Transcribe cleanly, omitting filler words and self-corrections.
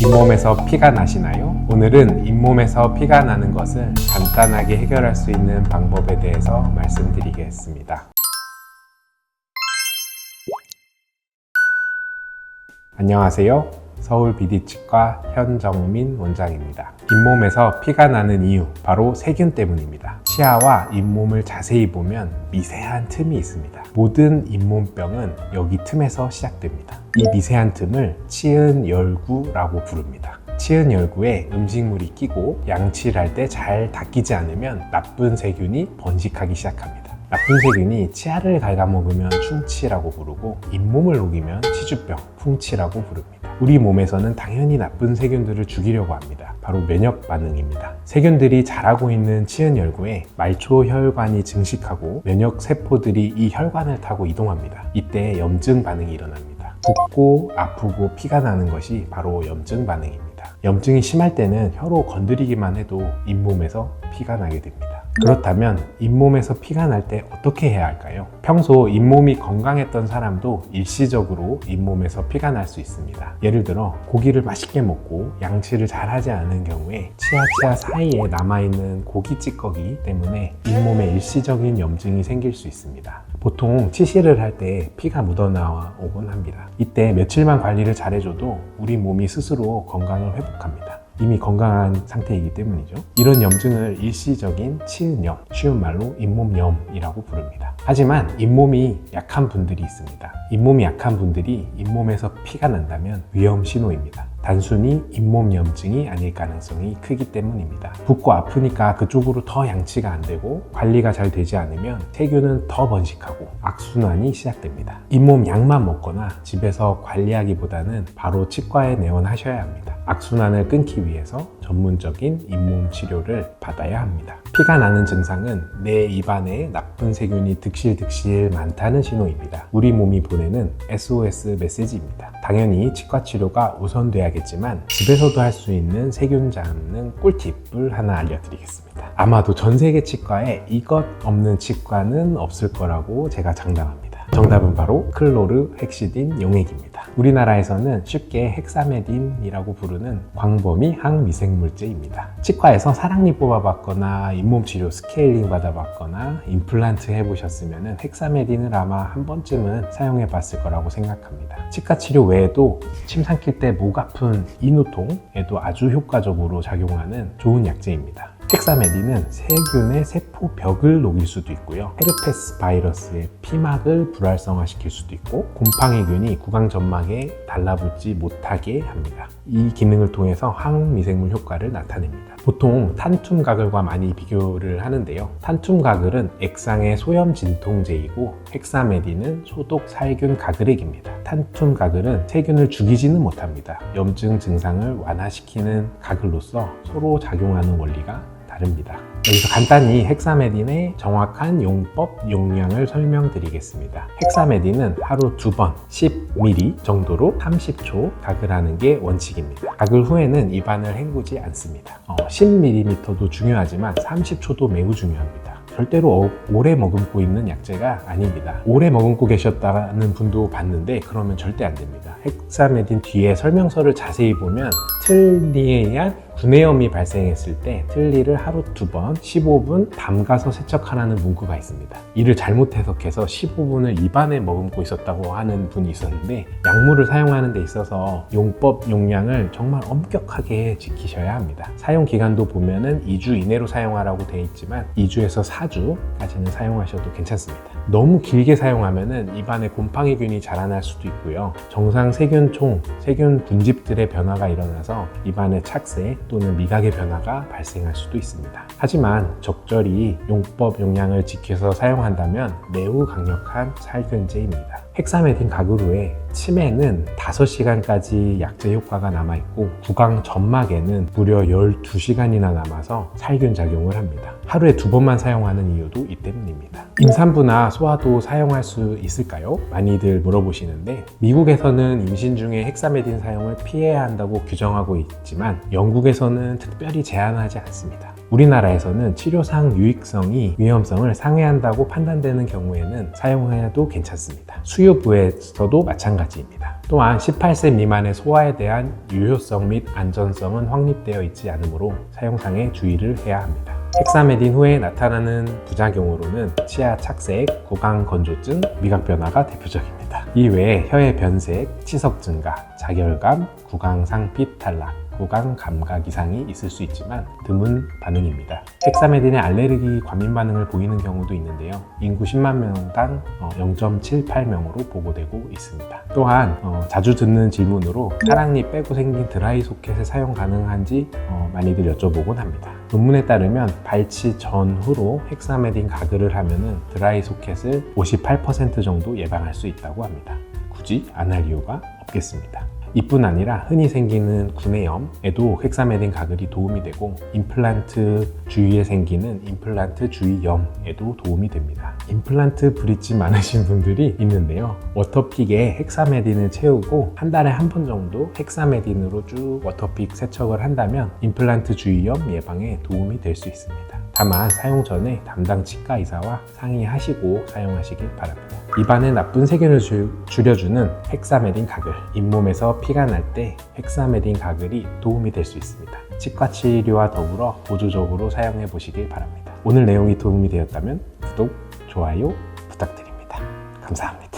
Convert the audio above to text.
잇몸에서 피가 나시나요? 오늘은 잇몸에서 피가 나는 것을 간단하게 해결할 수 있는 방법에 대해서 말씀드리겠습니다. 안녕하세요. 서울 비디치과 현정민 원장입니다. 잇몸에서 피가 나는 이유, 바로 세균 때문입니다. 치아와 잇몸을 자세히 보면 미세한 틈이 있습니다. 모든 잇몸병은 여기 틈에서 시작됩니다. 이 미세한 틈을 치은열구라고 부릅니다. 치은열구에 음식물이 끼고 양치를 할 때 잘 닦이지 않으면 나쁜 세균이 번식하기 시작합니다. 나쁜 세균이 치아를 갉아먹으면 충치라고 부르고 잇몸을 녹이면 치주병, 풍치라고 부릅니다. 우리 몸에서는 당연히 나쁜 세균들을 죽이려고 합니다. 바로 면역 반응입니다. 세균들이 자라고 있는 치은열구에 말초혈관이 증식하고 면역 세포들이 이 혈관을 타고 이동합니다. 이때 염증 반응이 일어납니다. 붓고 아프고 피가 나는 것이 바로 염증 반응입니다. 염증이 심할 때는 혀로 건드리기만 해도 잇몸에서 피가 나게 됩니다. 그렇다면 잇몸에서 피가 날 때 어떻게 해야 할까요? 평소 잇몸이 건강했던 사람도 일시적으로 잇몸에서 피가 날 수 있습니다. 예를 들어 고기를 맛있게 먹고 양치를 잘 하지 않은 경우에 치아 사이에 남아있는 고기 찌꺼기 때문에 잇몸에 일시적인 염증이 생길 수 있습니다. 보통 치실을 할 때 피가 묻어나오곤 합니다. 이때 며칠만 관리를 잘해줘도 우리 몸이 스스로 건강을 회복합니다. 이미 건강한 상태이기 때문이죠. 이런 염증을 일시적인 치은염, 쉬운 말로 잇몸염이라고 부릅니다. 하지만 잇몸이 약한 분들이 있습니다. 잇몸이 약한 분들이 잇몸에서 피가 난다면 위험 신호입니다. 단순히 잇몸염증이 아닐 가능성이 크기 때문입니다. 붓고 아프니까 그쪽으로 더 양치가 안 되고 관리가 잘 되지 않으면 세균은 더 번식하고 악순환이 시작됩니다. 잇몸 약만 먹거나 집에서 관리하기보다는 바로 치과에 내원하셔야 합니다. 악순환을 끊기 위해서 전문적인 잇몸 치료를 받아야 합니다. 피가 나는 증상은 내 입안에 나쁜 세균이 득실득실 많다는 신호입니다. 우리 몸이 보내는 SOS 메시지입니다. 당연히 치과 치료가 우선돼야겠지만 집에서도 할 수 있는 세균 잡는 꿀팁을 하나 알려드리겠습니다. 아마도 전 세계 치과에 이것 없는 치과는 없을 거라고 제가 장담합니다. 정답은 바로 클로르 헥시딘 용액입니다. 우리나라에서는 쉽게 헥사메딘이라고 부르는 광범위 항미생물제입니다. 치과에서 사랑니 뽑아봤거나 잇몸치료 스케일링 받아봤거나 임플란트 해보셨으면 헥사메딘을 아마 한 번쯤은 사용해봤을 거라고 생각합니다. 치과 치료 외에도 침 삼킬 때 목 아픈 인후통에도 아주 효과적으로 작용하는 좋은 약제입니다. 헥사메딘은 세균의 세포벽을 녹일 수도 있고요. 헤르페스 바이러스의 피막을 불활성화시킬 수도 있고 곰팡이균이 구강점막에 달라붙지 못하게 합니다. 이 기능을 통해서 항미생물 효과를 나타냅니다. 보통 탄툼가글과 많이 비교를 하는데요. 탄툼가글은 액상의 소염 진통제이고 헥사메딘은 소독 살균 가글액입니다. 탄툼가글은 세균을 죽이지는 못합니다. 염증 증상을 완화시키는 가글로서 서로 작용하는 원리가 다릅니다. 여기서 간단히 헥사메딘의 정확한 용법, 용량을 설명드리겠습니다. 헥사메딘은 하루 2번 10ml 정도로 30초 가글하는 게 원칙입니다. 가글 후에는 입안을 헹구지 않습니다. 10ml도 중요하지만 30초도 매우 중요합니다. 절대로 오래 머금고 있는 약제가 아닙니다. 오래 머금고 계셨다는 분도 봤는데 그러면 절대 안 됩니다. 헥사메딘 뒤에 설명서를 자세히 보면 틀니에 구내염이 발생했을 때 틀니를 하루 2번 15분 담가서 세척하라는 문구가 있습니다. 이를 잘못 해석해서 15분을 입안에 머금고 있었다고 하는 분이 있었는데 약물을 사용하는 데 있어서 용법, 용량을 정말 엄격하게 지키셔야 합니다. 사용 기간도 보면은 2주 이내로 사용하라고 되어 있지만 2주에서 4주까지는 사용하셔도 괜찮습니다. 너무 길게 사용하면은 입안에 곰팡이균이 자라날 수도 있고요. 정상 세균총, 세균 분집들의 변화가 일어나서 입안에 착색 또는 미각의 변화가 발생할 수도 있습니다. 하지만 적절히 용법, 용량을 지켜서 사용한다면 매우 강력한 살균제입니다. 헥사메딘 가글 후에 침에는 5시간까지 약제 효과가 남아있고 구강 점막에는 무려 12시간이나 남아서 살균 작용을 합니다. 하루에 2번만 사용하는 이유도 이 때문입니다. 임산부나 소아도 사용할 수 있을까요? 많이들 물어보시는데 미국에서는 임신 중에 헥사메딘 사용을 피해야 한다고 규정하고 있지만 영국에서는 특별히 제한하지 않습니다. 우리나라에서는 치료상 유익성이 위험성을 상회한다고 판단되는 경우에는 사용해도 괜찮습니다. 수유부에서도 마찬가지입니다. 또한 18세 미만의 소아에 대한 유효성 및 안전성은 확립되어 있지 않으므로 사용상에 주의를 해야 합니다. 헥사메딘 후에 나타나는 부작용으로는 치아 착색, 구강 건조증, 미각 변화가 대표적입니다. 이외에 혀의 변색, 치석 증가, 자결감, 구강 상핏 탈락, 구강 감각 이상이 있을 수 있지만 드문 반응입니다. 헥사메딘의 알레르기 과민 반응을 보이는 경우도 있는데요. 인구 10만 명당 0.78명으로 보고되고 있습니다. 또한 자주 듣는 질문으로 사랑니 빼고 생긴 드라이 소켓을 사용 가능한지 많이들 여쭤보곤 합니다. 논문에 따르면 발치 전후로 헥사메딘 가글을 하면 드라이 소켓을 58% 정도 예방할 수 있다고 합니다. 굳이 안 할 이유가 없겠습니다. 이뿐 아니라 흔히 생기는 구내염에도 헥사메딘 가글이 도움이 되고 임플란트 주위에 생기는 임플란트 주위염에도 도움이 됩니다. 임플란트 브릿지 많으신 분들이 있는데요. 워터픽에 헥사메딘을 채우고 한 달에 한 번 정도 헥사메딘으로 쭉 워터픽 세척을 한다면 임플란트 주위염 예방에 도움이 될 수 있습니다. 다만 사용 전에 담당 치과 의사와 상의하시고 사용하시길 바랍니다. 입안에 나쁜 세균을 줄여주는 헥사메딘 가글, 잇몸에서 피가 날 때 헥사메딘 가글이 도움이 될 수 있습니다. 치과 치료와 더불어 보조적으로 사용해 보시길 바랍니다. 오늘 내용이 도움이 되었다면 구독, 좋아요 부탁드립니다. 감사합니다.